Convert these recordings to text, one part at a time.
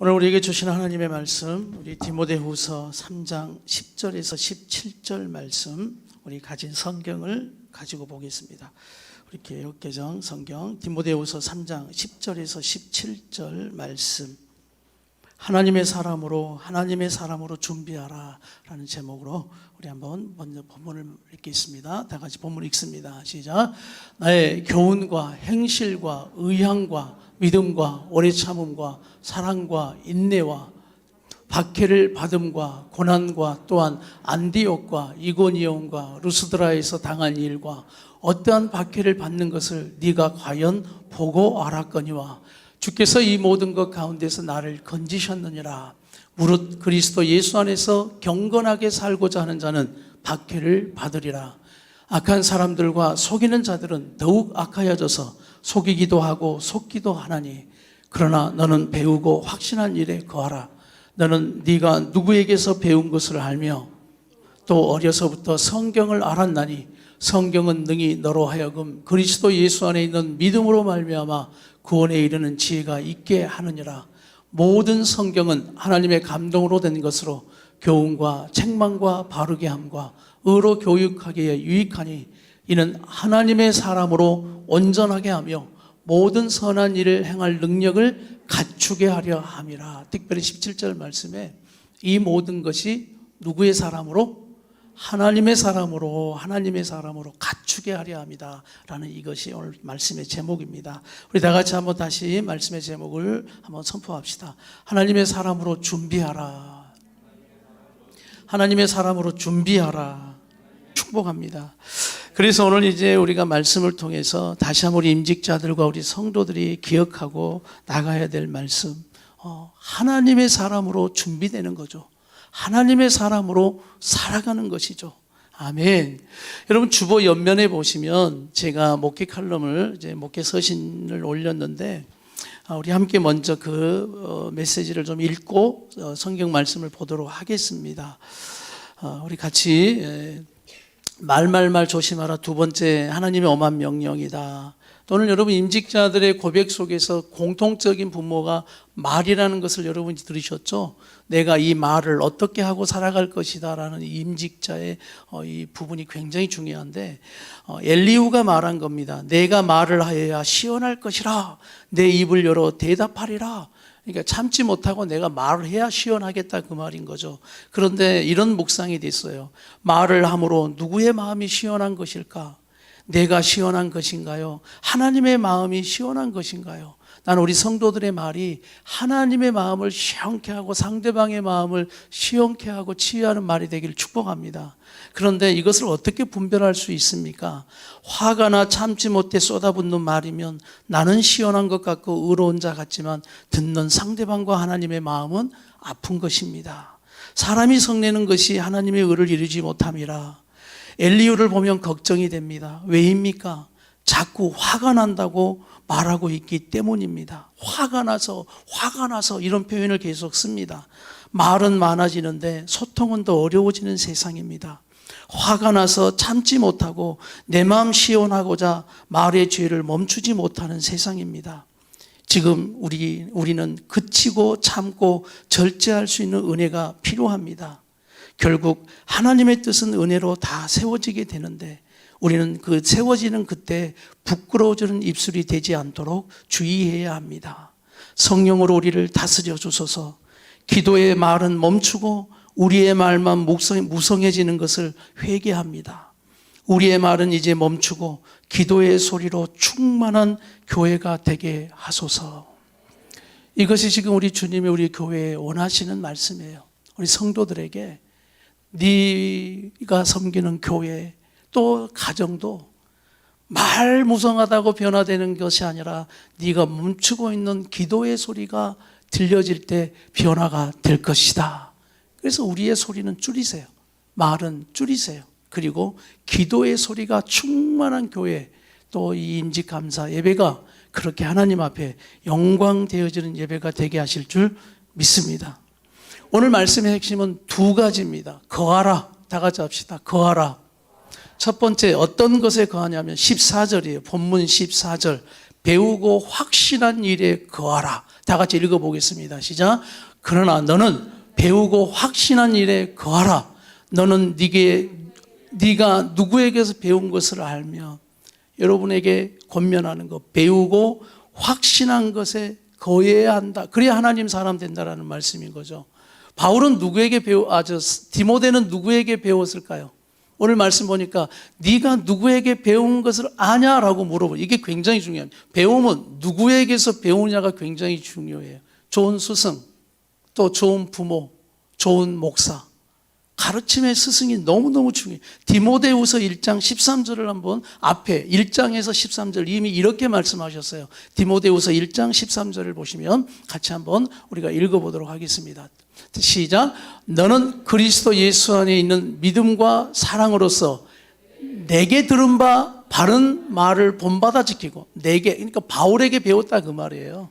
오늘 우리에게 주신 하나님의 말씀, 우리 디모데후서 3장 10절에서 17절 말씀, 우리 가진 성경을 가지고 보겠습니다. 우리 개역개정 성경 디모데후서 3장 10절에서 17절 말씀, 하나님의 사람으로 준비하라 라는 제목으로 우리 한번 먼저 본문을 읽겠습니다. 다 같이 본문 읽습니다. 시작. 나의 교훈과 행실과 의향과 믿음과 오래 참음과 사랑과 인내와 박해를 받음과 고난과 또한 안디옥과 이고니온과 루스드라에서 당한 일과 어떠한 박해를 받는 것을 네가 과연 보고 알았거니와 주께서 이 모든 것 가운데서 나를 건지셨느니라. 무릇 그리스도 예수 안에서 경건하게 살고자 하는 자는 박해를 받으리라. 악한 사람들과 속이는 자들은 더욱 악하여져서 속이기도 하고 속기도 하나니, 그러나 너는 배우고 확신한 일에 거하라. 너는 네가 누구에게서 배운 것을 알며 또 어려서부터 성경을 알았나니 성경은 능히 너로 하여금 그리스도 예수 안에 있는 믿음으로 말미암아 구원에 이르는 지혜가 있게 하느니라. 모든 성경은 하나님의 감동으로 된 것으로 교훈과 책망과 바르게 함과 의로 교육하기에 유익하니 이는 하나님의 사람으로 온전하게 하며 모든 선한 일을 행할 능력을 갖추게 하려 함이라. 특별히 17절 말씀에 이 모든 것이 누구의 사람으로? 하나님의 사람으로 갖추게 하려 합니다 라는 이것이 오늘 말씀의 제목입니다. 우리 다 같이 한번 다시 말씀의 제목을 한번 선포합시다. 하나님의 사람으로 준비하라. 하나님의 사람으로 준비하라. 축복합니다. 그래서 오늘 이제 우리가 말씀을 통해서 다시 한번 우리 임직자들과 우리 성도들이 기억하고 나가야 될 말씀, 하나님의 사람으로 준비되는 거죠. 하나님의 사람으로 살아가는 것이죠. 아멘. 여러분 주보 옆면에 보시면 제가 목회 칼럼을 이제 목회 서신을 올렸는데 우리 함께 먼저 그 메시지를 좀 읽고 성경 말씀을 보도록 하겠습니다. 우리 같이 말 조심하라. 두 번째, 하나님의 엄한 명령이다. 또는 여러분 임직자들의 고백 속에서 공통적인 분모가 말이라는 것을 여러분이 들으셨죠? 내가 이 말을 어떻게 하고 살아갈 것이다 라는 임직자의 이 부분이 굉장히 중요한데, 엘리후가 말한 겁니다. 내가 말을 하여야 시원할 것이라. 내 입을 열어 대답하리라. 그러니까 참지 못하고 내가 말을 해야 시원하겠다 그 말인 거죠. 그런데 이런 묵상이 됐어요. 말을 함으로 누구의 마음이 시원한 것일까? 내가 시원한 것인가요? 하나님의 마음이 시원한 것인가요? 나는 우리 성도들의 말이 하나님의 마음을 시원케 하고 상대방의 마음을 시원케 하고 치유하는 말이 되기를 축복합니다. 그런데 이것을 어떻게 분별할 수 있습니까? 화가 나 참지 못해 쏟아붓는 말이면 나는 시원한 것 같고 의로운 자 같지만 듣는 상대방과 하나님의 마음은 아픈 것입니다. 사람이 성내는 것이 하나님의 의를 이루지 못함이라. 엘리후를 보면 걱정이 됩니다. 왜입니까? 자꾸 화가 난다고 말하고 있기 때문입니다. 화가 나서 이런 표현을 계속 씁니다. 말은 많아지는데 소통은 더 어려워지는 세상입니다. 화가 나서 참지 못하고 내 마음 시원하고자 말의 죄를 멈추지 못하는 세상입니다. 지금 우리는 그치고 참고 절제할 수 있는 은혜가 필요합니다. 결국 하나님의 뜻은 은혜로 다 세워지게 되는데 우리는 그 세워지는 그때 부끄러워지는 입술이 되지 않도록 주의해야 합니다. 성령으로 우리를 다스려 주소서. 기도의 말은 멈추고 우리의 말만 무성해지는 것을 회개합니다. 우리의 말은 이제 멈추고 기도의 소리로 충만한 교회가 되게 하소서. 이것이 지금 우리 주님이 우리 교회에 원하시는 말씀이에요. 우리 성도들에게 네가 섬기는 교회 또 가정도 말 무성하다고 변화되는 것이 아니라 네가 멈추고 있는 기도의 소리가 들려질 때 변화가 될 것이다. 그래서 우리의 소리는 줄이세요. 말은 줄이세요. 그리고 기도의 소리가 충만한 교회, 또 이 임직감사 예배가 그렇게 하나님 앞에 영광 되어지는 예배가 되게 하실 줄 믿습니다. 오늘 말씀의 핵심은 두 가지입니다. 거하라. 다 같이 합시다. 거하라. 첫 번째 어떤 것에 거하냐면 14절이에요. 본문 14절. 배우고 확신한 일에 거하라. 다 같이 읽어보겠습니다. 시작. 그러나 너는 배우고 확신한 일에 거하라. 너는 네가 누구에게서 배운 것을 알며. 여러분에게 권면하는 것, 배우고 확신한 것에 거해야 한다. 그래야 하나님 사람 된다라는 말씀인 거죠. 바울은 디모데는 누구에게 배웠을까요? 오늘 말씀 보니까 네가 누구에게 배운 것을 아냐라고 물어보고, 이게 굉장히 중요합니다. 배움은 누구에게서 배우냐가 굉장히 중요해요. 좋은 스승, 또 좋은 부모, 좋은 목사, 가르침의 스승이 너무너무 중요해요. 디모데후서 1장 13절을 한번, 앞에 1장에서 13절 이미 이렇게 말씀하셨어요. 디모데후서 1장 13절을 보시면 같이 한번 우리가 읽어보도록 하겠습니다. 시작. 너는 그리스도 예수 안에 있는 믿음과 사랑으로서 내게 들은 바 바른 말을 본받아 지키고, 그러니까 바울에게 배웠다 그 말이에요.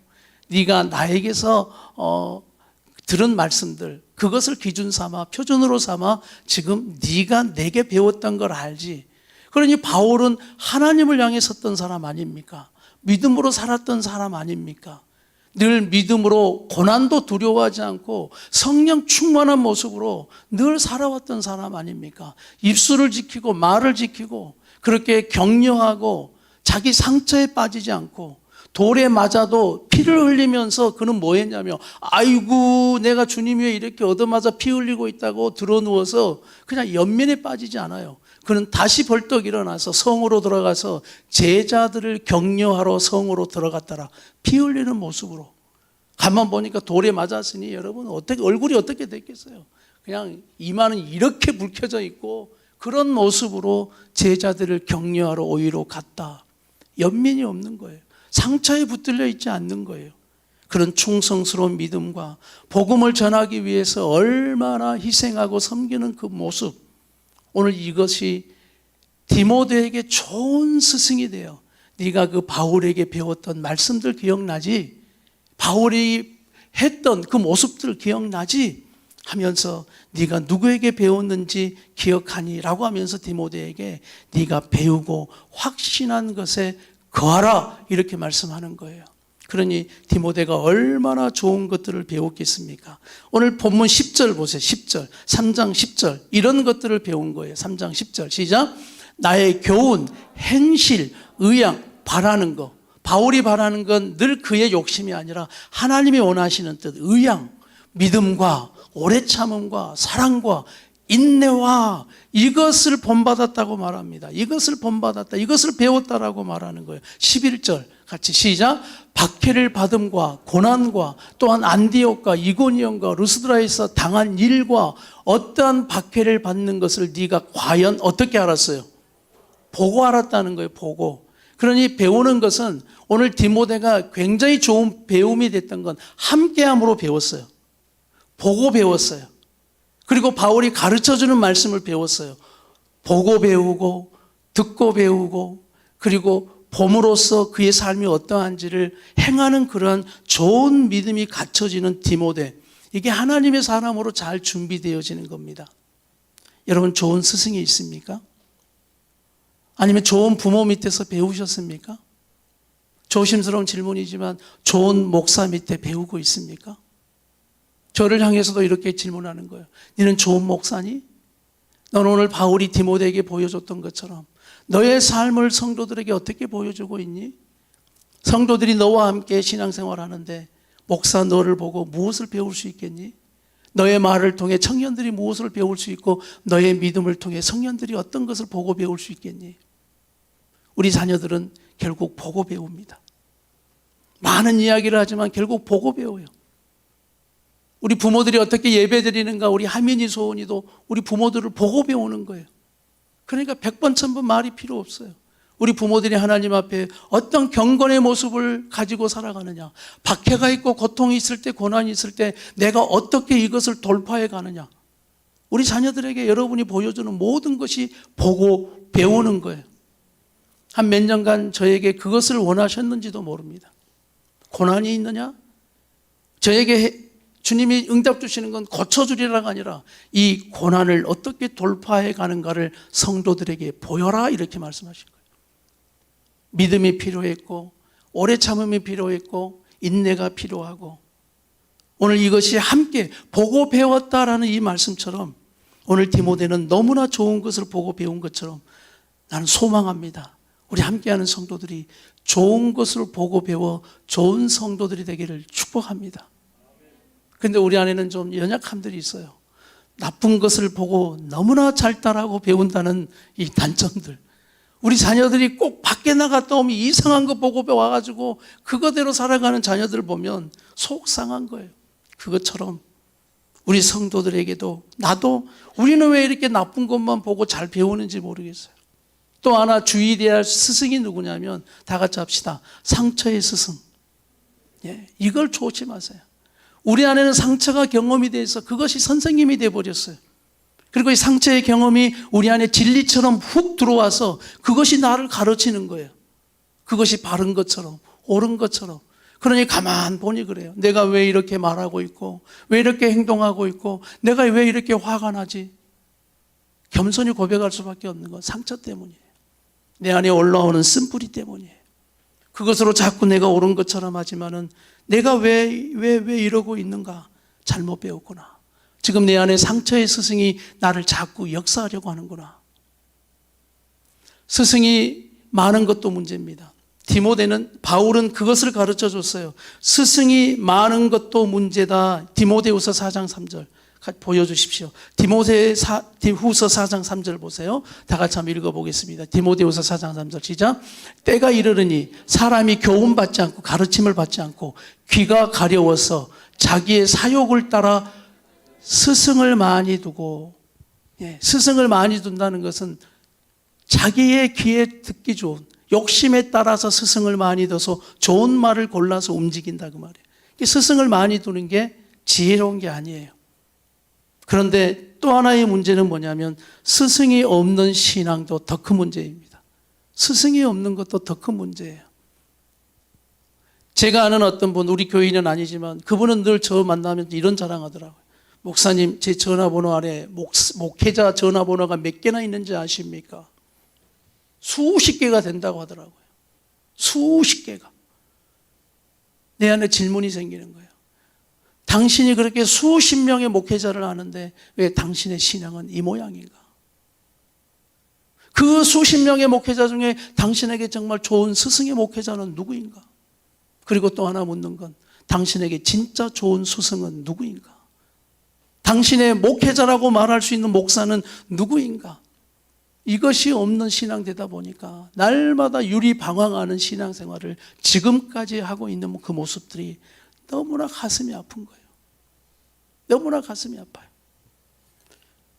네가 나에게서 들은 말씀들, 그것을 기준 삼아, 표준으로 삼아 지금 네가 내게 배웠던 걸 알지. 그러니 바울은 하나님을 향해 섰던 사람 아닙니까? 믿음으로 살았던 사람 아닙니까? 늘 믿음으로 고난도 두려워하지 않고 성령 충만한 모습으로 늘 살아왔던 사람 아닙니까? 입술을 지키고 말을 지키고 그렇게 격려하고 자기 상처에 빠지지 않고, 돌에 맞아도 피를 흘리면서 그는 뭐 했냐며, 아이고 내가 주님 위에 이렇게 얻어맞아 피 흘리고 있다고 드러누워서 그냥 연민에 빠지지 않아요. 그는 다시 벌떡 일어나서 성으로 들어가서 제자들을 격려하러 성으로 들어갔더라. 피 흘리는 모습으로. 가만 보니까 돌에 맞았으니 여러분 얼굴이 어떻게 됐겠어요? 그냥 이마는 이렇게 붉혀져 있고 그런 모습으로 제자들을 격려하러 오히려 갔다. 연민이 없는 거예요. 상처에 붙들려 있지 않는 거예요. 그런 충성스러운 믿음과 복음을 전하기 위해서 얼마나 희생하고 섬기는 그 모습, 오늘 이것이 디모데에게 좋은 스승이 돼요. 네가 그 바울에게 배웠던 말씀들 기억나지? 바울이 했던 그 모습들 기억나지? 하면서 네가 누구에게 배웠는지 기억하니? 라고 하면서 디모데에게 네가 배우고 확신한 것에 거하라, 이렇게 말씀하는 거예요. 그러니 디모데가 얼마나 좋은 것들을 배웠겠습니까? 오늘 본문 10절 보세요. 10절, 3장 10절 이런 것들을 배운 거예요. 3장 10절 시작. 나의 교훈, 행실, 의양, 바라는 것. 바울이 바라는 건 늘 그의 욕심이 아니라 하나님이 원하시는 뜻, 의양, 믿음과 오래 참음과 사랑과 인내와 이것을 본받았다고 말합니다. 이것을 본받았다, 이것을 배웠다라고 말하는 거예요. 11절 같이 시작. 박해를 받음과 고난과 또한 안디옥과 이고니온과 루스드라에서 당한 일과 어떠한 박해를 받는 것을 네가 과연 어떻게 알았어요? 보고 알았다는 거예요. 보고. 그러니 배우는 것은 오늘 디모데가 굉장히 좋은 배움이 됐던 건 함께함으로 배웠어요. 보고 배웠어요. 그리고 바울이 가르쳐주는 말씀을 배웠어요. 보고 배우고 듣고 배우고 그리고 봄으로써 그의 삶이 어떠한지를 행하는 그러한 좋은 믿음이 갖춰지는 디모데, 이게 하나님의 사람으로 잘 준비되어지는 겁니다. 여러분 좋은 스승이 있습니까? 아니면 좋은 부모 밑에서 배우셨습니까? 조심스러운 질문이지만 좋은 목사 밑에 배우고 있습니까? 저를 향해서도 이렇게 질문하는 거예요. 너는 좋은 목사니? 넌 오늘 바울이 디모데에게 보여줬던 것처럼 너의 삶을 성도들에게 어떻게 보여주고 있니? 성도들이 너와 함께 신앙생활 하는데 목사 너를 보고 무엇을 배울 수 있겠니? 너의 말을 통해 청년들이 무엇을 배울 수 있고 너의 믿음을 통해 청년들이 어떤 것을 보고 배울 수 있겠니? 우리 자녀들은 결국 보고 배웁니다. 많은 이야기를 하지만 결국 보고 배워요. 우리 부모들이 어떻게 예배드리는가, 우리 하민이 소은이도 우리 부모들을 보고 배우는 거예요. 그러니까 100번 1000번 말이 필요 없어요. 우리 부모들이 하나님 앞에 어떤 경건의 모습을 가지고 살아가느냐, 박해가 있고 고통이 있을 때, 고난이 있을 때 내가 어떻게 이것을 돌파해 가느냐, 우리 자녀들에게 여러분이 보여주는 모든 것이 보고 배우는 거예요. 한 몇 년간 저에게 그것을 원하셨는지도 모릅니다. 고난이 있느냐? 저에게 주님이 응답 주시는 건 고쳐주리라가 아니라 이 고난을 어떻게 돌파해 가는가를 성도들에게 보여라, 이렇게 말씀하신 거예요. 믿음이 필요했고 오래 참음이 필요했고 인내가 필요하고, 오늘 이것이 함께 보고 배웠다라는 이 말씀처럼 오늘 디모데는 너무나 좋은 것을 보고 배운 것처럼 나는 소망합니다. 우리 함께하는 성도들이 좋은 것을 보고 배워 좋은 성도들이 되기를 축복합니다. 그런데 우리 안에는 좀 연약함들이 있어요. 나쁜 것을 보고 너무나 잘 따라하고 배운다는 이 단점들. 우리 자녀들이 꼭 밖에 나갔다 오면 이상한 거 보고 와가지고 그거대로 살아가는 자녀들을 보면 속상한 거예요. 그것처럼 우리 성도들에게도, 나도 우리는 왜 이렇게 나쁜 것만 보고 잘 배우는지 모르겠어요. 또 하나 주의해야 할 스승이 누구냐면, 다 같이 합시다. 상처의 스승. 이걸 조심하세요. 우리 안에는 상처가 경험이 돼서 그것이 선생님이 돼버렸어요. 그리고 이 상처의 경험이 우리 안에 진리처럼 훅 들어와서 그것이 나를 가르치는 거예요. 그것이 바른 것처럼, 옳은 것처럼. 그러니 가만 보니 그래요. 내가 왜 이렇게 말하고 있고, 왜 이렇게 행동하고 있고, 내가 왜 이렇게 화가 나지? 겸손히 고백할 수밖에 없는 건 상처 때문이에요. 내 안에 올라오는 쓴뿌리 때문이에요. 그것으로 자꾸 내가 옳은 것처럼 하지만은 내가 왜 이러고 있는가? 잘못 배웠구나. 지금 내 안에 상처의 스승이 나를 자꾸 역사하려고 하는구나. 스승이 많은 것도 문제입니다. 바울은 그것을 가르쳐 줬어요. 스승이 많은 것도 문제다. 디모데후서 4장 3절 보여주십시오. 디모데후서 4장 3절 보세요. 다 같이 한번 읽어보겠습니다. 디모데후서 4장 3절 시작. 때가 이르르니 사람이 교훈받지 않고 가르침을 받지 않고 귀가 가려워서 자기의 사욕을 따라 스승을 많이 두고, 스승을 많이 둔다는 것은 자기의 귀에 듣기 좋은, 욕심에 따라서 스승을 많이 둬서 좋은 말을 골라서 움직인다 그 말이에요. 스승을 많이 두는 게 지혜로운 게 아니에요. 그런데 또 하나의 문제는 뭐냐면, 스승이 없는 신앙도 더 큰 문제입니다. 스승이 없는 것도 더 큰 문제예요. 제가 아는 어떤 분, 우리 교인은 아니지만 그분은 늘 저 만나면 이런 자랑하더라고요. 목사님, 제 전화번호 아래 목회자 전화번호가 몇 개나 있는지 아십니까? 수십 개가 된다고 하더라고요. 수십 개가. 내 안에 질문이 생기는 거예요. 당신이 그렇게 수십 명의 목회자를 아는데 왜 당신의 신앙은 이 모양인가? 그 수십 명의 목회자 중에 당신에게 정말 좋은 스승의 목회자는 누구인가? 그리고 또 하나 묻는 건, 당신에게 진짜 좋은 스승은 누구인가? 당신의 목회자라고 말할 수 있는 목사는 누구인가? 이것이 없는 신앙 되다 보니까 날마다 유리방황하는 신앙생활을 지금까지 하고 있는 그 모습들이 너무나 가슴이 아픈 거예요. 너무나 가슴이 아파요.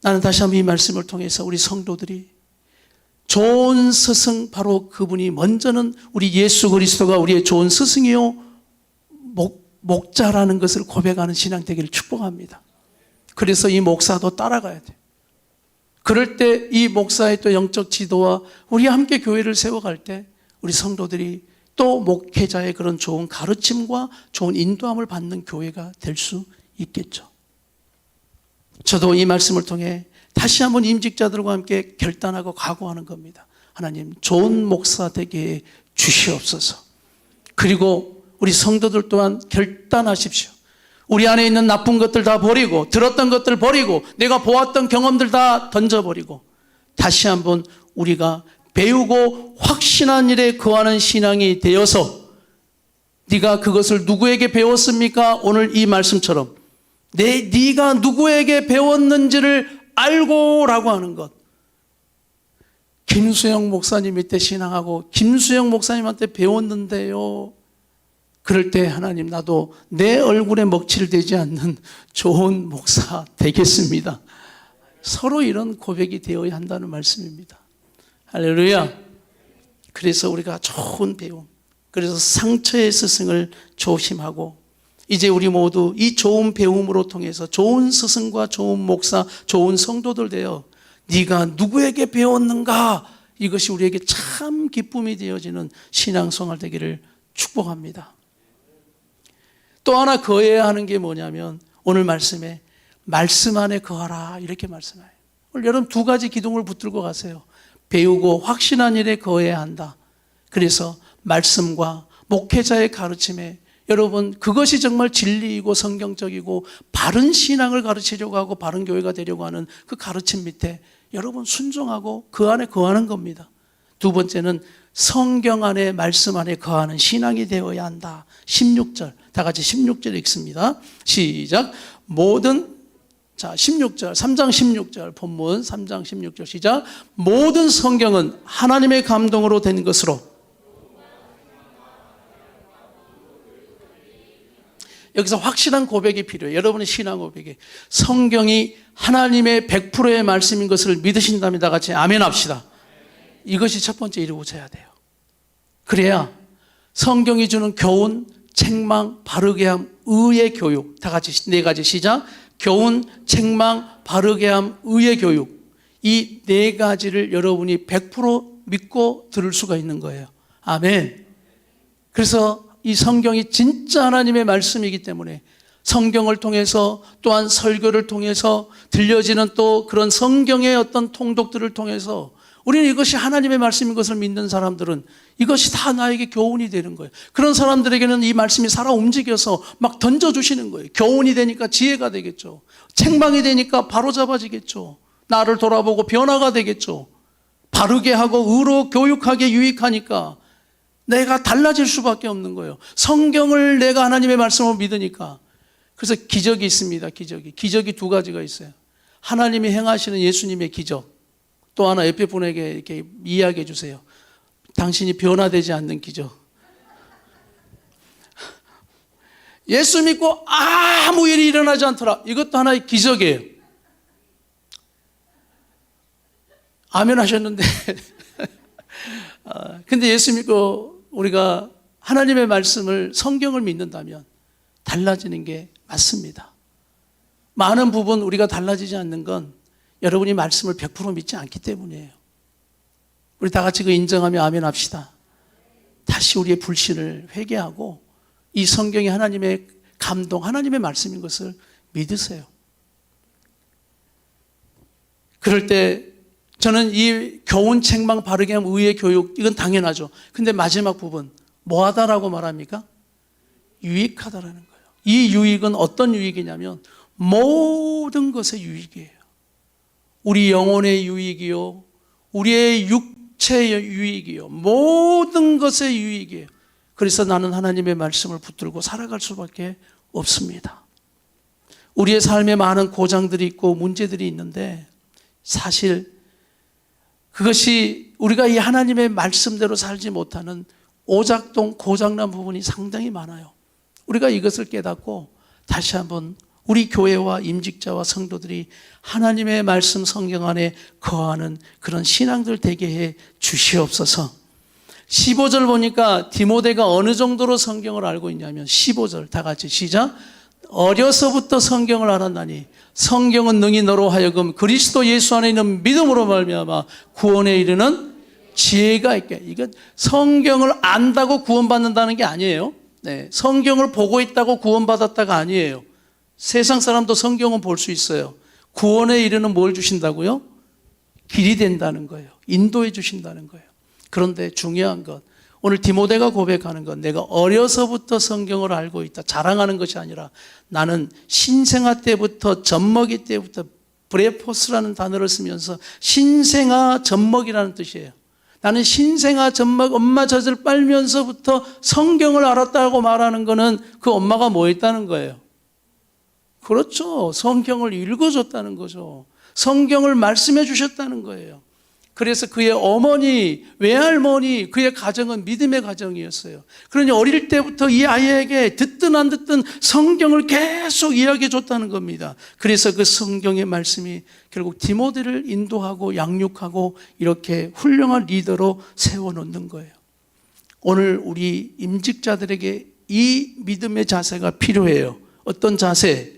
나는 다시 한번 이 말씀을 통해서 우리 성도들이 좋은 스승, 바로 그분이 먼저는 우리 예수 그리스도가 우리의 좋은 스승이요 목자라는 것을 고백하는 신앙 되기를 축복합니다. 그래서 이 목사도 따라가야 돼요. 그럴 때 이 목사의 또 영적 지도와 우리 함께 교회를 세워갈 때 우리 성도들이 또 목회자의 그런 좋은 가르침과 좋은 인도함을 받는 교회가 될 수 있겠죠. 저도 이 말씀을 통해 다시 한번 임직자들과 함께 결단하고 각오하는 겁니다. 하나님, 좋은 목사 되게 주시옵소서. 그리고 우리 성도들 또한 결단하십시오. 우리 안에 있는 나쁜 것들 다 버리고, 들었던 것들 버리고, 내가 보았던 경험들 다 던져버리고, 다시 한번 우리가 배우고 확신한 일에 거하는 신앙이 되어서, 네가 그것을 누구에게 배웠습니까? 오늘 이 말씀처럼 네가 누구에게 배웠는지를 알고라고 하는 것. 김수영 목사님 밑에 신앙하고 김수영 목사님한테 배웠는데요, 그럴 때 하나님, 나도 내 얼굴에 먹칠되지 않는 좋은 목사 되겠습니다. 서로 이런 고백이 되어야 한다는 말씀입니다. 할렐루야. 그래서 우리가 좋은 배움, 그래서 상처의 스승을 조심하고, 이제 우리 모두 이 좋은 배움으로 통해서 좋은 스승과 좋은 목사, 좋은 성도들 되어 네가 누구에게 배웠는가, 이것이 우리에게 참 기쁨이 되어지는 신앙생활 되기를 축복합니다. 또 하나 거해야 하는 게 뭐냐면, 오늘 말씀에 말씀 안에 거하라 이렇게 말씀해요. 오늘 여러분 두 가지 기둥을 붙들고 가세요. 배우고 확신한 일에 거해야 한다. 그래서 말씀과 목회자의 가르침에 여러분 그것이 정말 진리이고 성경적이고 바른 신앙을 가르치려고 하고 바른 교회가 되려고 하는 그 가르침 밑에 여러분 순종하고 그 안에 거하는 겁니다. 두 번째는 성경 안에 말씀 안에 거하는 신앙이 되어야 한다. 16절 다 같이 16절 읽습니다. 시작. 16절 3장 16절 본문 3장 16절 시작. 모든 성경은 하나님의 감동으로 된 것으로 여기서 확실한 고백이 필요해요. 여러분의 신앙 고백이 성경이 하나님의 100%의 말씀인 것을 믿으신다면 다 같이 아멘 합시다. 이것이 첫 번째 이루어져야 돼요. 그래야 성경이 주는 교훈, 책망, 바르게 함, 의의 교육 다 같이 네 가지 시작. 교훈, 책망, 바르게 함, 의의 교육 이 네 가지를 여러분이 100% 믿고 들을 수가 있는 거예요. 아멘. 그래서 이 성경이 진짜 하나님의 말씀이기 때문에 성경을 통해서 또한 설교를 통해서 들려지는 또 그런 성경의 어떤 통독들을 통해서 우리는 이것이 하나님의 말씀인 것을 믿는 사람들은 이것이 다 나에게 교훈이 되는 거예요. 그런 사람들에게는 이 말씀이 살아 움직여서 막 던져주시는 거예요. 교훈이 되니까 지혜가 되겠죠. 책망이 되니까 바로잡아지겠죠. 나를 돌아보고 변화가 되겠죠. 바르게 하고 의로 교육하게 유익하니까 내가 달라질 수밖에 없는 거예요. 성경을 내가 하나님의 말씀으로 믿으니까. 그래서 기적이 있습니다. 기적이 두 가지가 있어요. 하나님이 행하시는 예수님의 기적. 또 하나 옆에 분에게 이렇게 이야기해 주세요. 당신이 변화되지 않는 기적. 예수 믿고 아무 일이 일어나지 않더라. 이것도 하나의 기적이에요. 아멘 하셨는데 근데 예수 믿고 우리가 하나님의 말씀을 성경을 믿는다면 달라지는 게 맞습니다. 많은 부분 우리가 달라지지 않는 건 여러분이 말씀을 100% 믿지 않기 때문이에요. 우리 다 같이 그 인정하며 아멘 합시다. 다시 우리의 불신을 회개하고 이 성경이 하나님의 감동, 하나님의 말씀인 것을 믿으세요. 그럴 때 저는 이 교훈, 책망, 바르게 함, 의의 교육 이건 당연하죠. 근데 마지막 부분 뭐하다라고 말합니까? 유익하다라는 거예요. 이 유익은 어떤 유익이냐면 모든 것의 유익이에요. 우리 영혼의 유익이요, 우리의 육체의 유익이요, 모든 것의 유익이에요. 그래서 나는 하나님의 말씀을 붙들고 살아갈 수밖에 없습니다. 우리의 삶에 많은 고장들이 있고 문제들이 있는데 사실 그것이 우리가 이 하나님의 말씀대로 살지 못하는 오작동, 고장난 부분이 상당히 많아요. 우리가 이것을 깨닫고 다시 한번 우리 교회와 임직자와 성도들이 하나님의 말씀 성경 안에 거하는 그런 신앙들 되게 해 주시옵소서. 15절 보니까 디모데가 어느 정도로 성경을 알고 있냐면 15절 다 같이 시작. 어려서부터 성경을 알았나니 성경은 능히 너로 하여금 그리스도 예수 안에 있는 믿음으로 말미암아 구원에 이르는 지혜가 있게. 이건 성경을 안다고 구원받는다는 게 아니에요. 네, 성경을 보고 있다고 구원받았다가 아니에요. 세상 사람도 성경은 볼 수 있어요. 구원에 이르는 뭘 주신다고요? 길이 된다는 거예요. 인도해 주신다는 거예요. 그런데 중요한 것, 오늘 디모데가 고백하는 건 내가 어려서부터 성경을 알고 있다. 자랑하는 것이 아니라 나는 신생아 때부터 젖먹이 때부터 브레포스라는 단어를 쓰면서 신생아 젖먹이라는 뜻이에요. 나는 신생아 젖먹 엄마 젖을 빨면서부터 성경을 알았다고 말하는 거는 그 엄마가 뭐 했다는 거예요? 그렇죠. 성경을 읽어줬다는 거죠. 성경을 말씀해 주셨다는 거예요. 그래서 그의 어머니, 외할머니, 그의 가정은 믿음의 가정이었어요. 그러니 어릴 때부터 이 아이에게 듣든 안 듣든 성경을 계속 이야기해 줬다는 겁니다. 그래서 그 성경의 말씀이 결국 디모데를 인도하고 양육하고 이렇게 훌륭한 리더로 세워놓는 거예요. 오늘 우리 임직자들에게 이 믿음의 자세가 필요해요. 어떤 자세?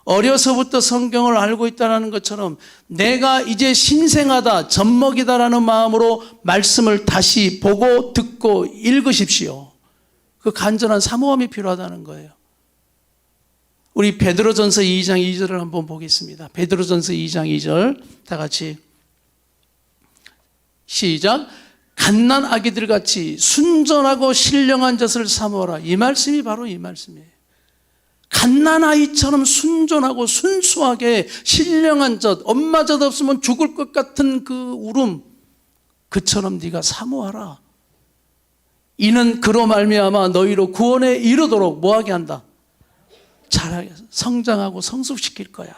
어려서부터 성경을 알고 있다는 것처럼 내가 이제 신생하다, 젖먹이다라는 마음으로 말씀을 다시 보고 듣고 읽으십시오. 그 간절한 사모함이 필요하다는 거예요. 우리 베드로전서 2장 2절을 한번 보겠습니다. 베드로전서 2장 2절 다 같이 시작. 갓난 아기들 같이 순전하고 신령한 젖을 사모하라. 이 말씀이 바로 이 말씀이에요. 갓난 아이처럼 순전하고 순수하게 신령한 젖, 엄마 젖 없으면 죽을 것 같은 그 울음, 그처럼 네가 사모하라. 이는 그로 말미암아 너희로 구원에 이르도록 뭐하게 한다? 자라게 성장하고 성숙시킬 거야.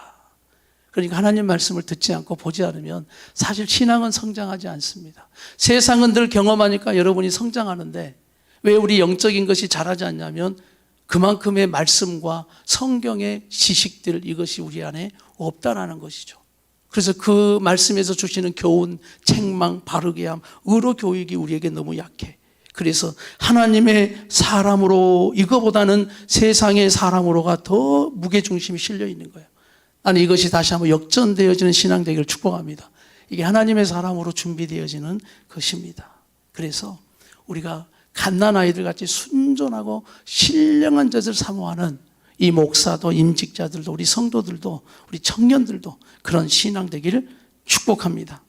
그러니까 하나님 말씀을 듣지 않고 보지 않으면 사실 신앙은 성장하지 않습니다. 세상은 늘 경험하니까 여러분이 성장하는데 왜 우리 영적인 것이 자라지 않냐면 그만큼의 말씀과 성경의 지식들, 이것이 우리 안에 없다라는 것이죠. 그래서 그 말씀에서 주시는 교훈, 책망, 바르게 함, 의로 교육이 우리에게 너무 약해. 그래서 하나님의 사람으로, 이거보다는 세상의 사람으로가 더 무게중심이 실려 있는 거예요. 나는 이것이 다시 한번 역전되어지는 신앙 되기를 축복합니다. 이게 하나님의 사람으로 준비되어지는 것입니다. 그래서 우리가 갓난아이들 같이 순전하고 신령한 젖을 사모하는 이 목사도, 임직자들도, 우리 성도들도, 우리 청년들도 그런 신앙 되기를 축복합니다.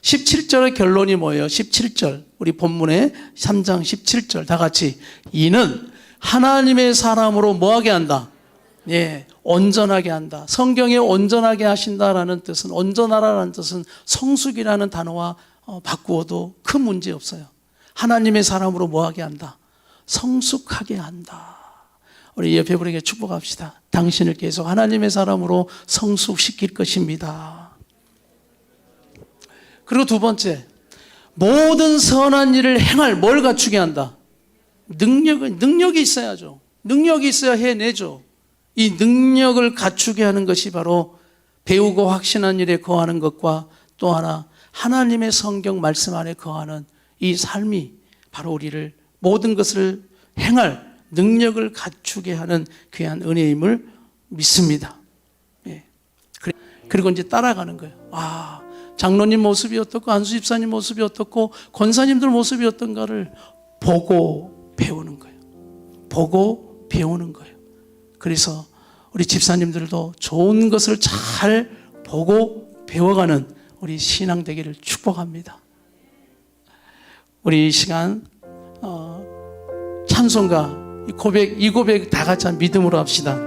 17절의 결론이 뭐예요? 17절, 우리 본문의 3장 17절 다 같이, 이는 하나님의 사람으로 뭐하게 한다? 예, 온전하게 한다. 성경에 온전하게 하신다라는 뜻은, 온전하라는 뜻은 성숙이라는 단어와 바꾸어도 큰 문제 없어요. 하나님의 사람으로 뭐하게 한다? 성숙하게 한다. 우리 옆에 분에게 축복합시다. 당신을 계속 하나님의 사람으로 성숙시킬 것입니다. 그리고 두 번째, 모든 선한 일을 행할 뭘 갖추게 한다? 능력이 있어야죠. 능력이 있어야 해내죠. 이 능력을 갖추게 하는 것이 바로 배우고 확신한 일에 거하는 것과 또 하나 하나님의 성경 말씀 안에 거하는 이 삶이 바로 우리를 모든 것을 행할 능력을 갖추게 하는 귀한 은혜임을 믿습니다. 예. 그리고 이제 따라가는 거예요. 아, 장로님 모습이 어떻고 안수 집사님 모습이 어떻고 권사님들 모습이 어떤가를 보고 배우는 거예요. 보고 배우는 거예요. 그래서 우리 집사님들도 좋은 것을 잘 보고 배워가는 우리 신앙 되기를 축복합니다. 우리 이 시간 찬송가 이 고백 다 같이 믿음으로 합시다.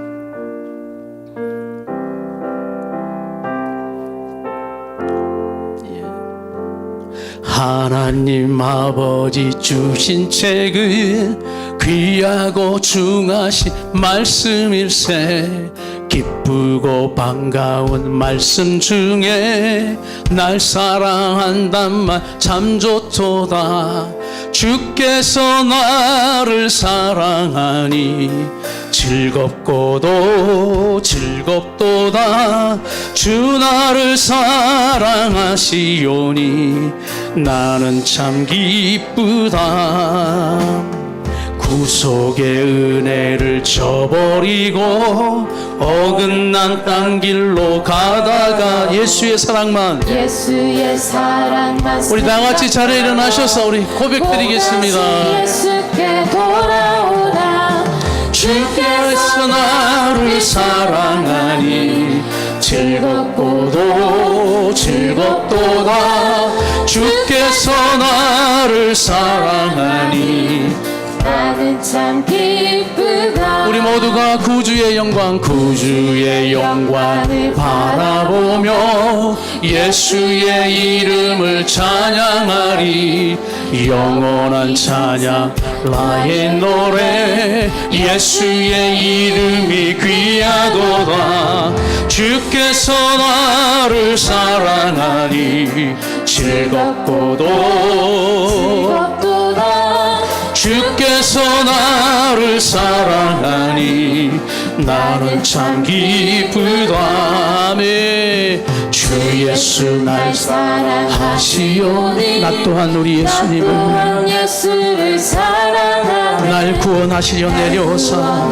하나님 아버지 주신 책은 귀하고 중하신 말씀일세. 기쁘고 반가운 말씀 중에 날 사랑한단 말 참 좋도다. 주께서 나를 사랑하니 즐겁고도 즐겁도다. 주 나를 사랑하시오니 나는 참 기쁘다. 구속의 은혜를 저버리고 어긋난 딴 길로 가다가 예수의 사랑만 우리 다같이 자리에 일어나셔서 우리 고백드리겠습니다. 예수께 돌아오라. 주께서 나를 사랑하니 즐겁고도 즐겁도다. 주께서 나를 사랑하니 나는 참 기쁘다. 우리 모두가 구주의 영광을 바라보며 예수의 이름을 찬양하리. 영원한 찬양 나의 노래. 예수의 이름이 귀하도다. 주께서 나를 사랑하니 즐겁도다. 주께서 나를 사랑하니 나는 참 기쁘다. 아멘. 주 예수 날 사랑하시오니 나 또한 우리 예수님을 날 구원하시려 내려오사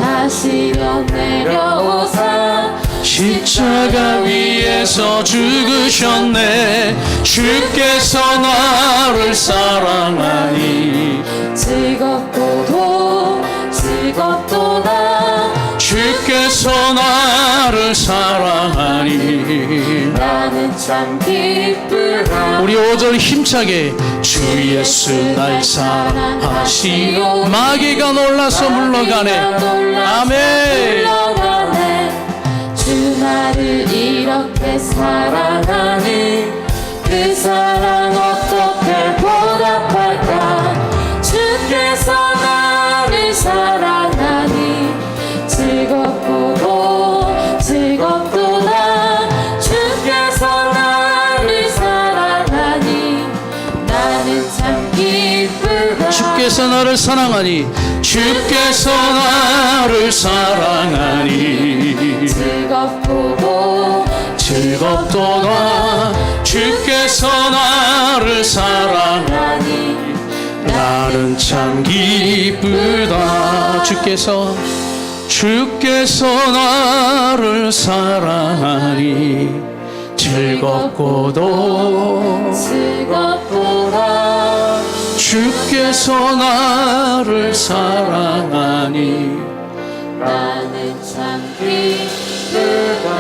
십자가 위에서 죽으셨네. 주께서 나를 사랑하니 즐겁고도 즐겁도다. 주께서 나를 나를 사랑하니. 나는 참 기쁘다. 우리 5절 힘차게 주 예수 날 사랑하시오. 마귀가 놀라서 물러가네. 아멘. 주 나를 이렇게 사랑하니 그 사랑 어떻게 보답할까. 주께서 나를 사랑하니 즐겁고 즐겁도다. 주께서 나를 사랑하니 나는 참 기쁘다. 주께서 나를 사랑하니. 주께서 나를 사랑하니. 즐겁도다. 주께서 나를 사랑하니. 나는 참 기쁘다. 주께서 나를 사랑하니. 즐겁고도 주께서 나를 사랑하니. 나는 참 기쁘다.